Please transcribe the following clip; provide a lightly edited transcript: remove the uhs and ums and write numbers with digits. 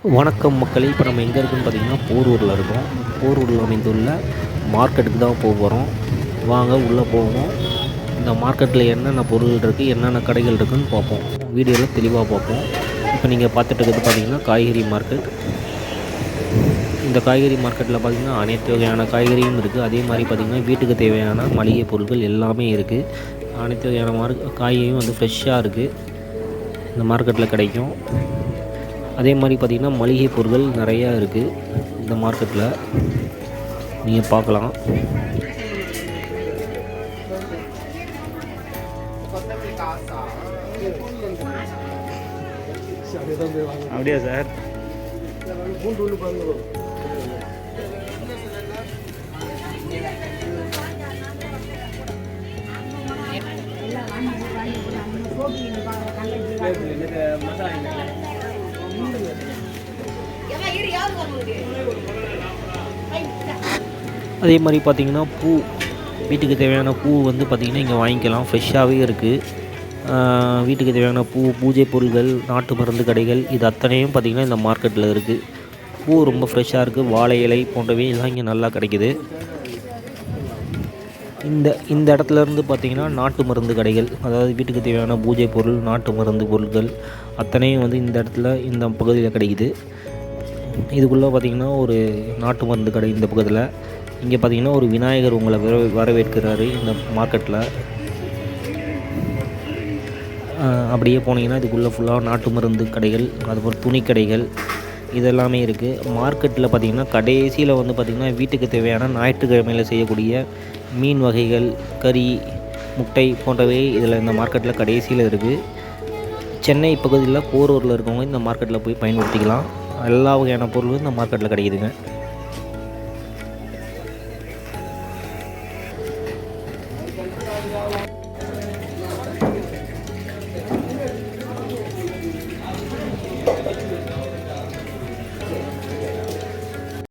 வணக்கம் மக்களே. இப்போ நம்ம எங்கே இருக்குன்னு பார்த்தீங்கன்னா போரூரில் இருக்கோம். போரூரில் அமைந்துள்ள மார்க்கெட்டுக்கு தான் போகிறோம். வாங்க உள்ளே போவோம். இந்த மார்க்கெட்டில் என்னென்ன பொருள் இருக்குது, என்னென்ன கடைகள் இருக்குதுன்னு பார்ப்போம். வீடியோவில் தெளிவாக பார்ப்போம். இப்போ நீங்கள் பார்த்துட்டு இருக்கிறது பார்த்தீங்கன்னா காய்கறி மார்க்கெட். இந்த காய்கறி மார்க்கெட்டில் பார்த்திங்கன்னா அனைத்து வகையான காய்கறியும் இருக்குது. அதே மாதிரி பார்த்திங்கன்னா வீட்டுக்கு தேவையான மளிகை பொருட்கள் எல்லாமே இருக்குது. அனைத்து வகையான காய்கறியும் வந்து ஃப்ரெஷ்ஷாக இருக்குது. இந்த மார்க்கெட்டில் கிடைக்கும். அதே மாதிரி பார்த்திங்கன்னா மளிகை பொருட்கள் நிறையா இருக்குது இந்த மார்க்கெட்டில், நீங்கள் பார்க்கலாம். அப்படியா சார்? அதே மாதிரி பார்த்திங்கன்னா வீட்டுக்கு தேவையான பூ வந்து பார்த்திங்கன்னா இங்கே வாங்கிக்கலாம். ஃப்ரெஷ்ஷாகவே இருக்குது. வீட்டுக்கு தேவையான பூஜை பொருட்கள், நாட்டு மருந்து கடைகள், இது அத்தனையும் பார்த்திங்கன்னா இந்த மார்க்கெட்டில் இருக்குது. பூ ரொம்ப ஃப்ரெஷ்ஷாக இருக்குது. வாழை இலை போன்றவை எல்லாம் இங்கே நல்லா கிடைக்குது. இந்த இடத்துலேருந்து பார்த்திங்கன்னா நாட்டு மருந்து கடைகள், அதாவது வீட்டுக்கு தேவையான பூஜை பொருள், நாட்டு மருந்து பொருட்கள் அத்தனையும் வந்து இந்த பகுதியில் கிடைக்குது. இதுக்குள்ளே பார்த்திங்கன்னா ஒரு நாட்டு மருந்து கடை இந்த பக்கத்தில். இங்கே பார்த்திங்கன்னா ஒரு விநாயகர் உங்களை வரவேற்கிறாரு இந்த மார்க்கெட்டில். அப்படியே போனீங்கன்னா இதுக்குள்ளே ஃபுல்லாக நாட்டு மருந்து கடைகள், அதுபோல் துணி கடைகள் இதெல்லாமே இருக்குது. மார்க்கெட்டில் பார்த்திங்கன்னா கடைசியில் வந்து பார்த்திங்கன்னா வீட்டுக்கு தேவையான ஞாயிற்றுக்கிழமையில் செய்யக்கூடிய மீன் வகைகள், கறி, முட்டை போன்றவை இதில் இந்த மார்க்கெட்டில் கடைசியில் இருக்குது. சென்னை பகுதியில் போரூரில் இருக்கவங்க இந்த மார்க்கெட்டில் போய் பயன்படுத்திக்கலாம். எல்லா வகையான பொருளும் இந்த மார்க்கெட்டில் கிடைக்குதுங்க.